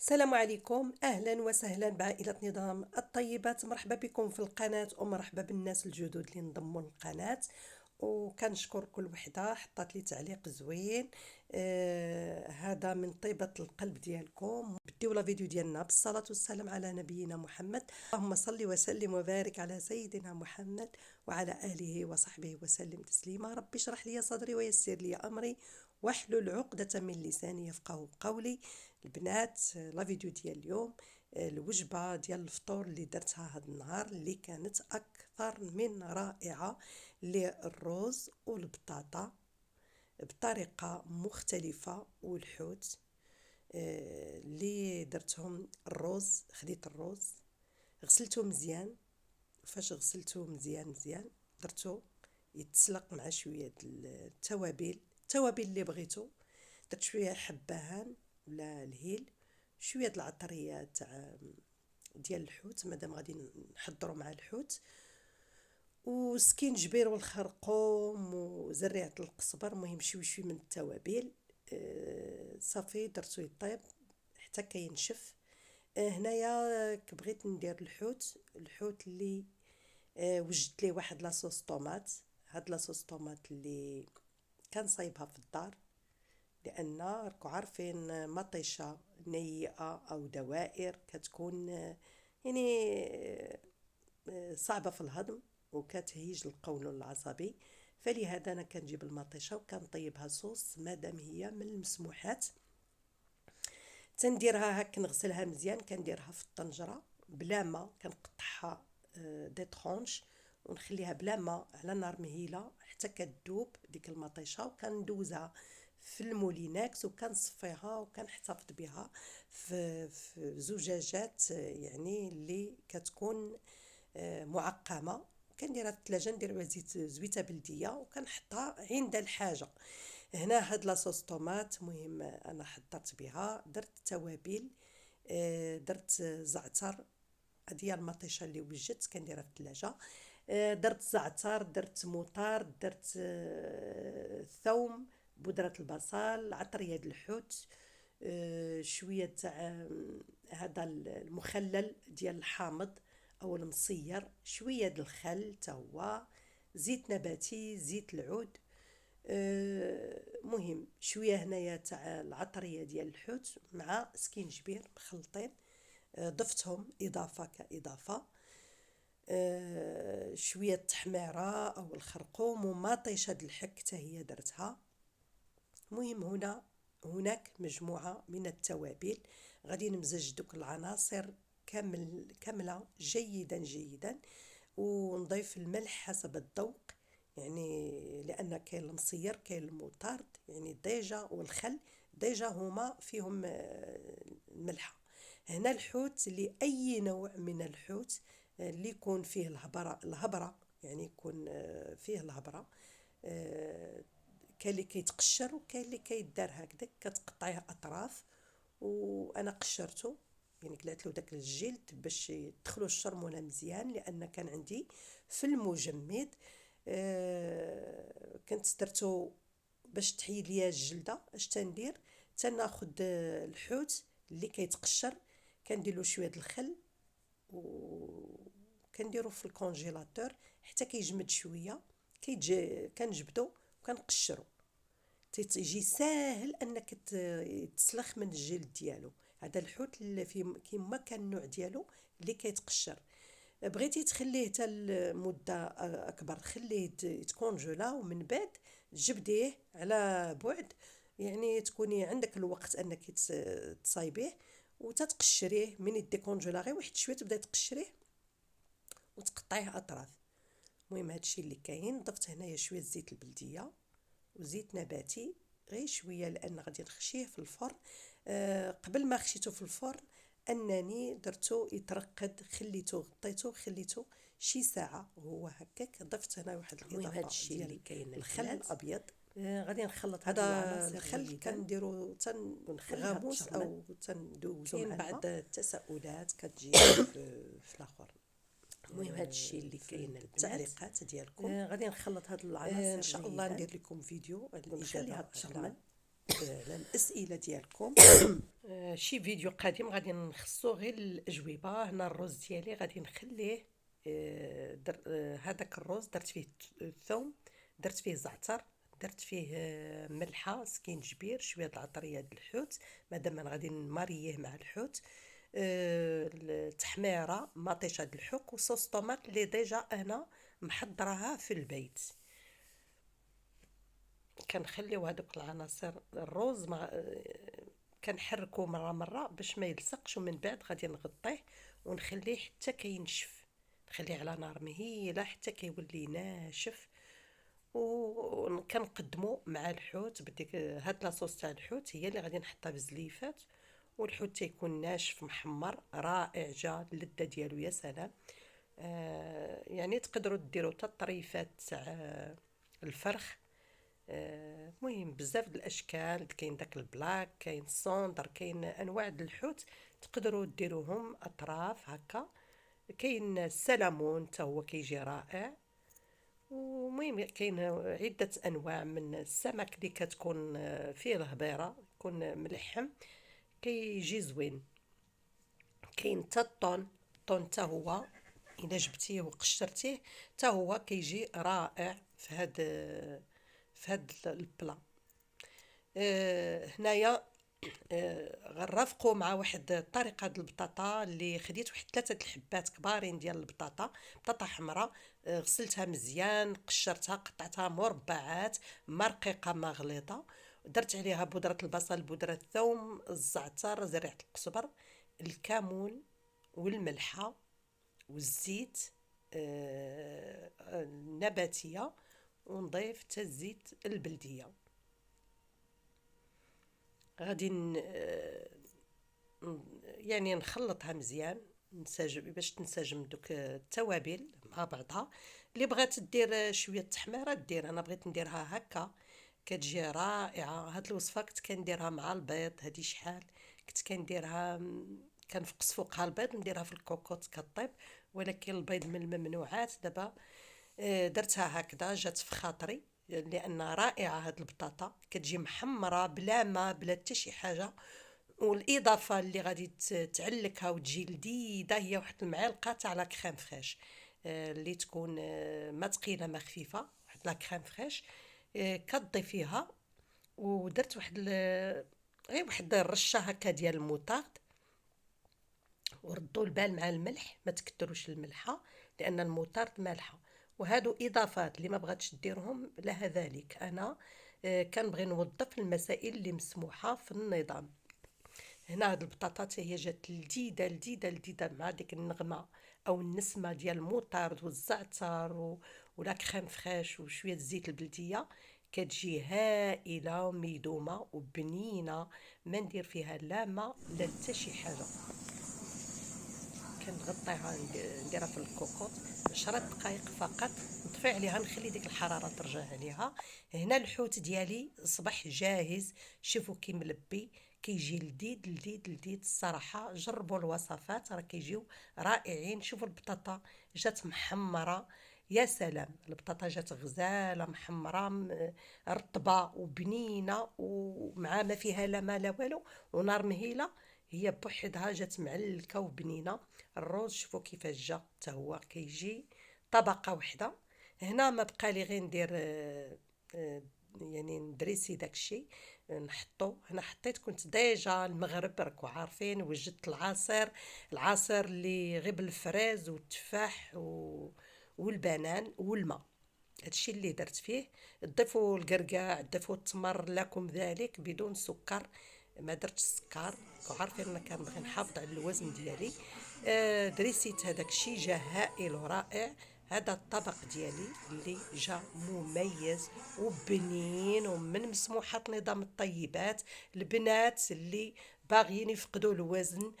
السلام عليكم، اهلا وسهلا بعائله نظام الطيبات. مرحبا بكم في القناه ومرحبا بالناس الجدد اللي انضموا للقناه. وكنشكر كل وحده حطات لي تعليق زوين. هذا من طيبه القلب ديالكم. بديو لا فيديو ديالنا بالصلاه والسلام على نبينا محمد. اللهم صل وسلم وبارك على سيدنا محمد وعلى اله وصحبه وسلم تسليما. ربي اشرح لي صدري ويسر لي امري واحلل عقدة من لساني يفقه قولي. البنات، لا فيديو ديال اليوم، الوجبة ديال الفطور اللي درتها هاد النهار اللي كانت أكثر من رائعة، اللي الروز والبطاطا بطريقة مختلفة والحوت. اللي درتهم الروز، خديت الروز غسلته مزيان، فاش غسلته مزيان درتو يتسلق مع شوية التوابل اللي بغيتو. درت شويه حبهان ولا الهيل، شويه العطريه تاع ديال الحوت مادام غادي نحضروا مع الحوت، وسكينجبير والخرقوم وزريعه القزبر، المهم شوي من التوابل. صافي درتو يطيب حتى كينشف. هنايا بغيت ندير الحوت اللي وجدت ليه واحد لاصوص طوماط. هاد لاصوص طوماط اللي كان صايبها في الدار، لان راكو عارفين مطيشه نيئه او دوائر كتكون يعني صعبه في الهضم وكتهيج القولون العصبي. فلهذا انا كنجيب المطيشه وكنطيبها صوص مادام هي من المسموحات. تنديرها هاك، نغسلها مزيان، كنديرها في الطنجره بلا ما، كنقطعها دي طرونش ونخليها بلا ما على نار مهيله حتى كتذوب ديك المطيشه، وكندوزها في المولينكس وكنصفيها وكنحتفظ بها في زجاجات، يعني اللي كتكون معقمه. كنديرها في الثلاجه، ندير بها زويته بلديه وكنحطها عند الحاجه. هنا هاد لاصوص طوماط مهم انا حضرت بها، درت توابل، درت زعتر. هذه هي المطيشه اللي وجدت كنديرها في الثلاجه. درت زعتر، درت موطار، درت ثوم، بودرة البصل، عطرية الحوت، شوية تاع هذا المخلل ديال الحامض او المصير، شوية د الخل تا هو، زيت نباتي، زيت العود. مهم شويه هنايا تاع العطريه ديال الحوت مع سكينجبير مخلطين. ضفتهم اضافه كاضافه. شويه تحميره او الخرقوم ومطيشه د الحك حتى هي درتها. مهم هناك مجموعه من التوابل، غادي نمزج دوك العناصر كامله جيدا، ونضيف الملح حسب الذوق، يعني لان كاين المصير كاين الموطارد، يعني ديجا والخل ديجا هما فيهم الملحه. هنا الحوت لاي نوع من الحوت اللي يكون فيه الهبره، يعني يكون فيه الهبره، كاين اللي كيتقشر وكاين اللي كيدار هكذا كتقطعيه اطراف. وانا قشرته، يعني قلعت له داك الجلد باش يدخلوا الشرمونه مزيان، لان كان عندي في المجمد. كنت درتو باش تحيد ليا الجلده. اش تندير؟ تناخذ الحوت اللي كيتقشر، كندير له شويه د الخل وكنديرو في الكونجيلاتور حتى كيجمد شويه، كنجبدو وكنقشرو، تيجي ساهل انك تسلخ من الجلد ديالو. هذا الحوت اللي فيه كيما كان النوع ديالو اللي كيتقشر. بغيتي تخليه حتى المده اكبر، خليه يتكونجولا ومن بعد جبديه على بعد، يعني تكوني عندك الوقت انك تصايبيه وتتقشريه. من يديكونجولا غير واحد شويه تبداي تقشريه وتقطعيه اطراف. المهم هادشي اللي كاين. ضفت هنايا شويه زيت البلديه وزيت نباتي غير شويه لان غادي نخشيه في الفرن. قبل ما خشيته في الفرن انني درتو يترقد، غطيته خليته شي ساعه وهو هكاك. ضفت هنا واحد الاضافه ديال اللي كاين الخل الابيض. غادي نخلط هذا الخل كنديرو تنغاموس او تندوزو مع بعض التساؤلات كتجي في الاخر. المهم هذا الشيء اللي كاين، التعليقات ديالكم. غادي نخلط هاد العناصر ان شاء الله، ندير لكم فيديو نخليها تشرمل على الاسئله ديالكم. شي فيديو قديم غادي نخصو غير الاجوبه. هنا الرز ديالي غادي نخليه، هذاك الرز درت فيه الثوم، درت فيه زعتر، درت فيه ملحه، سكينجبير، شويه د العطريه د الحوت، مادام انا غادي نماريه مع الحوت، التحميره مطيشه د الحك، وصوص طوماط اللي ديجا انا محضراها في البيت. كنخليو هذوك العناصر الروز مع كنحركو مره باش ما يلصقش، ومن بعد غادي نغطيه ونخليه حتى كينشف، نخليه على نار مهيله حتى كيولي ناشف، وكنقدمو مع الحوت بديك هاد لاصوص تاع الحوت هي اللي غادي نحطها بزليفات، والحوت تيكون ناشف محمر رائع، جا اللذه ديالو يا سلام. يعني تقدروا ديروا حتى الطريفات تاع الفرخ. مهم بزاف د الاشكال، كاين داك البلاك، كاين الصوندر، كاين انواع د الحوت تقدروا ديروهم اطراف هكا. كاين السلمون حتى هو كيجي رائع. ومهم كاين عده انواع من السمك اللي كتكون فيه الهبيره، يكون ملحم كيجي زوين. كاين حتى الطون حتى هو الا جبتيه وقشرتيه حتى هو كيجي رائع في هاد البلا. هنايا غنرافقوا مع واحد الطريقه د البطاطا اللي خديت واحد 3 الحبات كبارين ديال البطاطا، بطاطا حمراء، غسلتها مزيان، قشرتها، قطعتها مربعات ما رقيقه ما غليظه، درت عليها بودره البصل، بودره الثوم، الزعتر، زريعه القزبر، الكمون والملحه والزيت النباتيه، ونضيف حتى الزيت البلديه. غادي يعني نخلطها مزيان، نسجم باش تنسجم دوك التوابل مع بعضها. اللي بغات دير شويه تحميره دير، انا بغيت نديرها هكا كتجي رائعه. هاد الوصفه كنت كنديرها مع البيض، هادي شحال كنت كنديرها، كنفقس فوقها البيض نديرها في الكوكوط كطيب، ولكن البيض من الممنوعات. دابا درتها هكذا، جات في خاطري لان رائعه هاد البطاطا، كتجي محمره بلا ما بلا حتى شي حاجه. والاضافه اللي غادي تعلكها وتجي لذيذه هي واحد المعلقه تاع لا كريم فريش، اللي تكون ما ثقيله ما خفيفه، واحد لا كريم فريش كتضيفيها. ودرت غير واحد الرشه هكا ديال الموطارد، وردوا البال مع الملح، ما تكتروش الملحه لان الموطارد مالحه. وهادو اضافات اللي ما بغاتش ديرهم لها ذلك. انا كنبغي نوظف المسائل اللي مسموحه في النظام. هنا هاد البطاطا هي جات لذيذه لذيذه لذيذه مع ديك النغمه او النسمه ديال الموطارد والزعتر ولا كريم فريش وشويه الزيت البلديه، كتجي هائله وميدومه وبنينه، ما ندير فيها لا ما لا حتى شي حاجه. كنغطيها نديرها في الكوكوط 10 دقائق فقط، نطفي عليها، نخلي ديك الحراره ترجع عليها. هنا الحوت ديالي اصبح جاهز، شوفوا كي ملبي، كيجي لذيذ لذيذ لذيذ الصراحه. جربوا الوصفات راه كيجيو رائعين. شوفوا البطاطا جات محمره، يا سلام. البطاطا جات غزاله محمره رطبه وبنينه، ومع ما فيها لا ما لا والو، ونار مهيله، هي بوحدها جات معلكه وبنينه. الروز شوفوا كيفاش جا حتى هو كيجي طبقه واحده. هنا ما بقى لي غير ندير يعني ندريسي داكشي نحطو. هنا حطيت، كنت ديجا المغرب راكو عارفين، وجدت العصير اللي غير بالفريز والتفاح والبنان والماء، هادشي اللي درت فيه. تضيفوا القرقاع، تضيفوا التمر لكم ذلك بدون سكر، ما درتش السكر، عارفين انا كنبغي نحافظ على الوزن ديالي. دريسيت هذاك الشيء جا هائل ورائع. هذا الطبق ديالي اللي جا مميز وبنين ومن مسموحات نظام الطيبات. البنات اللي باغيين يفقدوا الوزن،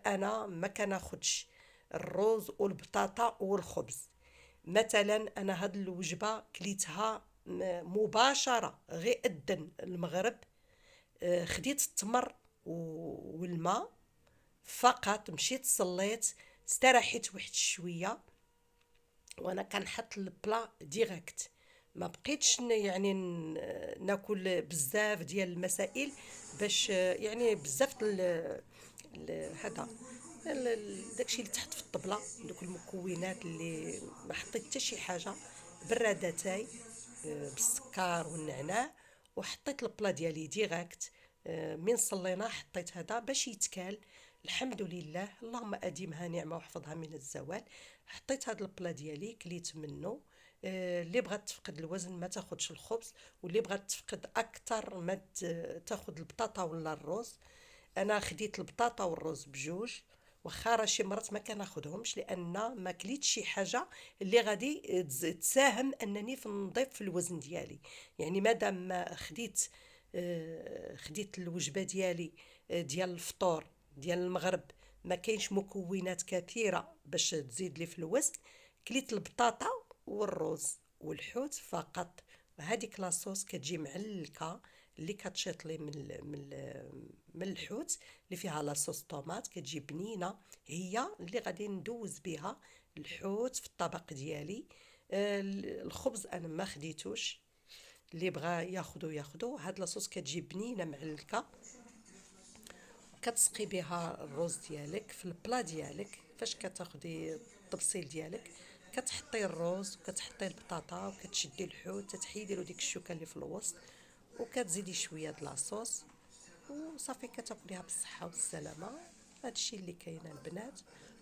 انا ما كناخدش الروز والبطاطا والخبز. مثلا انا هاد الوجبه كليتها مباشره غير أدن المغرب. خديت التمر والماء فقط، مشيت صليت، استراحيت واحد شويه، وانا كنحط البلا ديريكت ما بقيتش يعني ناكل بزاف ديال المسائل باش يعني بزاف هذا داكشي اللي تحط في الطبله، دوك المكونات اللي ما حطيت حتى شي حاجه، برادتاي بالسكر والنعناع، وحطيت البلا ديالي ديريكت. من صلينا حطيت هذا باش يتكال. الحمد لله، اللهم اديمها نعمه وحفظها من الزوال. حطيت هذا البلا ديالي، كليت منه. اللي بغات تفقد الوزن ما تاخدش الخبز، واللي بغات تفقد اكثر ما تاخد البطاطا ولا الرز. انا خديت البطاطا والرز بجوج، واخا راه شي مرات ما كناخذهمش لان ما كليت شي حاجه اللي غادي تساهم انني في نضيف في الوزن ديالي. يعني مادام ما خديت الوجبه ديالي ديال الفطور ديال المغرب، ما كاينش مكونات كثيره باش تزيد لي في الوزن، كليت البطاطا والرز والحوت فقط. هذيك لاصوص كتجي معلكه، اللي كتشيط لي من الحوت اللي فيها لاصوص طوماط، كتجي بنينه، هي اللي غادي ندوز بها الحوت في الطبق ديالي. الخبز انا ما خديتوش، اللي بغى ياخدو هاد لاصوص كتجي بنينه معلكه. كتسقي بها الرز ديالك في البلا ديالك. فاش كتاخدي الطبسيل ديالك، كتحطي الرز وكتحطي البطاطا وكتشدي الحوت، تتحيدي له ديك الشوكه اللي في الوسط، وكتزيدي شويه د لاصوص، وصافي كتاكليها بالصحه والسلامه. هادشي اللي كاين البنات.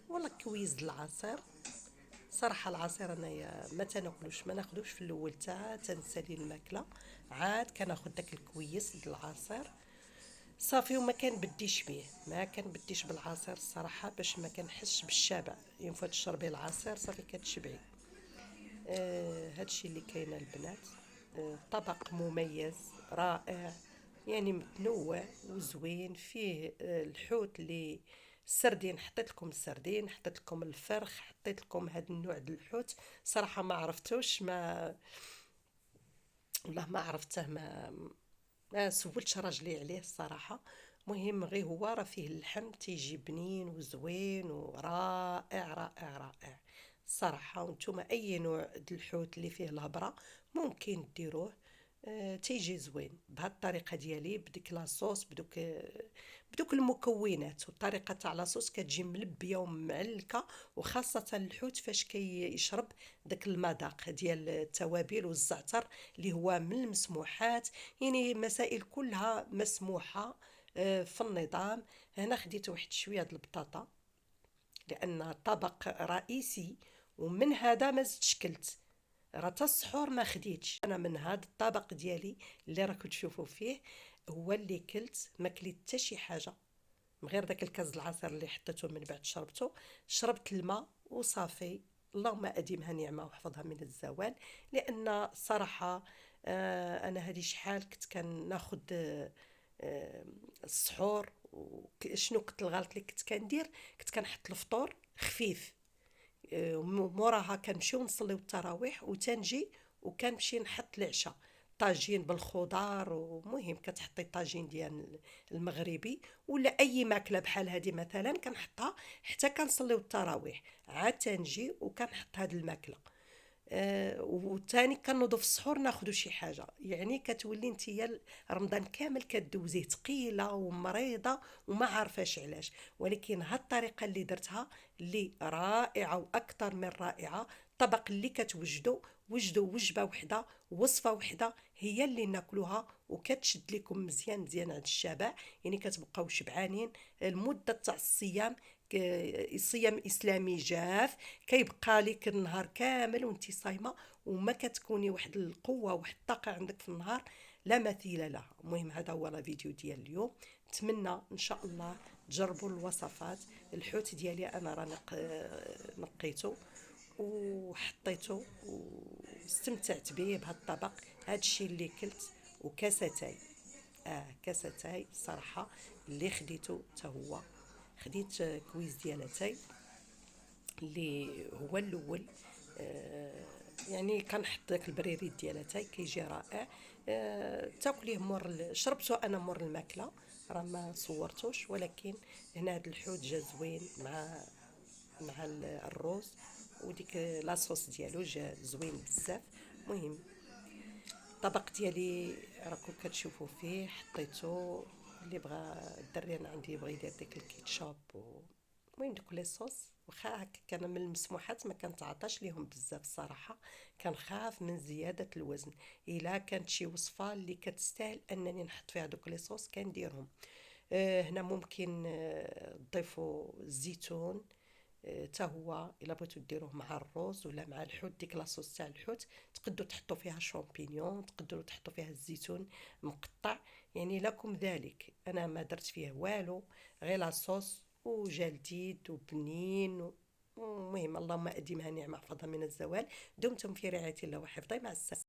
والله كويز د العصير، صراحه العصير انايا ما تناكلوش، ما ناخدوش في الاول تا تنسالي الماكله، عاد كناخد داك الكويس د العصير صافي. وما كنبديش بيه، ما كنبديش بالعصير الصراحه، باش ما كنحسش بالشبع. يوم فات تشربي العصير صافي كتشبعي. هادشي اللي كاين البنات. طبق مميز رائع، يعني متنوع وزوين، فيه الحوت اللي السردين، حطيت لكم السردين، حطيت لكم الفرخ، حطيت لكم هاد النوع د الحوت. صراحه ما عرفتوش، ما والله ما عرفته، ما سولتش راجلي عليه الصراحه. مهم غير هو راه فيه اللحم تيجي بنين وزوين ورائع رائع رائع الصراحه. وانتم اي نوع د الحوت اللي فيه الهبره ممكن ديروه، تيجي زوين بهاد الطريقه ديالي، بديك لاصوص، بدوك المكونات. والطريقه تاع لاصوص كتجي ملبيه ومعلكه، وخاصه الحوت فاش كيشرب داك المذاق ديال التوابل والزعتر اللي هو من المسموحات. يعني مسائل كلها مسموحه في النظام. هنا خديت واحد شويه د البطاطا لان طبق رئيسي، ومن هذا ما زدتش كلت. راه تا السحور ما خديتش انا من هذا الطبق ديالي اللي راكم تشوفوا فيه، هو اللي كلت. ما كليت حتى شي حاجه من غير داك الكاس العصير اللي حطيته من بعد شربته. شربت الماء وصافي. اللهم اديمها نعمه وحفظها من الزوال. لان صراحه انا هذه شحال كنت كناخذ آه، السحور. شنو كنت الغلط اللي كنت كندير؟ كنت كنحط الفطور خفيف، موراها كنمشيو نصليو التراويح وتنجي، وكنمشي نحط العشاء طاجين بالخضار. ومهم كتحطي الطاجين ديال المغربي ولا اي ماكله بحال هذه مثلا كنحطها حتى كنصليو التراويح، عاد تنجي وكنحط هاد الماكله. وثاني كنوضو في السحور ناخدو شي حاجه. يعني كتولي نتيا رمضان كامل كدوزيه ثقيله ومريضه وما عارفاش علاش. ولكن هاد الطريقه اللي درتها اللي رائعه واكثر من رائعه. طبق اللي كتوجدوا وجدوا وجبه وحده، وصفه وحده هي اللي ناكلوها، وكتشد لكم مزيان مزيان عند الشبع. يعني كتبقاو شبعانين المده تاع الصيام. صيام اسلامي جاف، كيبقى لك النهار كامل وانت صايمه، وما كتكوني واحد القوه واحد الطاقه عندك في النهار لا مثيل لها. المهم هذا هو الفيديو ديال اليوم. نتمنى ان شاء الله تجربوا الوصفات. الحوت ديالي انا راه نقيته وحطيته واستمتعت به بهذا الطبق. هذا الشيء اللي كلت. وكاساتاي، كاساتاي صراحه اللي خديته حتى هو. خديت كويس ديال اتاي اللي هو الاول. يعني كنحط داك البريريد ديال اتاي كيجي رائع. تاكليه شربته انا مور الماكله، راه ما صورتوش. ولكن هنا هذا الحوت جا زوين مع الروز، وديك لاصوص ديالو جا زوين بزاف. مهم الطبق ديالي راكم كتشوفوا فيه حطيته. اللي بغى الدري انا عندي بغى يدير ديك الكيتشاب المهم دوك لي صوص، واخا هكا كان من المسموحات ما كنتعطاش ليهم بزاف الصراحه، كنخاف من زياده الوزن. الا كانت شي وصفه اللي كتستاهل انني نحط فيها دوك لي صوص كنديرهم. هنا ممكن تضيفوا الزيتون، حتى هو الا بغيتو ديروه مع الروز ولا مع الحوت، ديك لاصوص تاع الحوت تقدروا تحطوا فيها شامبينيون، تقدروا تحطوا فيها الزيتون مقطع، يعني لكم ذلك. انا ما درت فيه والو، غير لاصوص وجا لذيذ وبنين المهم اللهم اديمها نعمه احفظها من الزوال. دمتم في رعايه الله وحفظه، مع السلامه.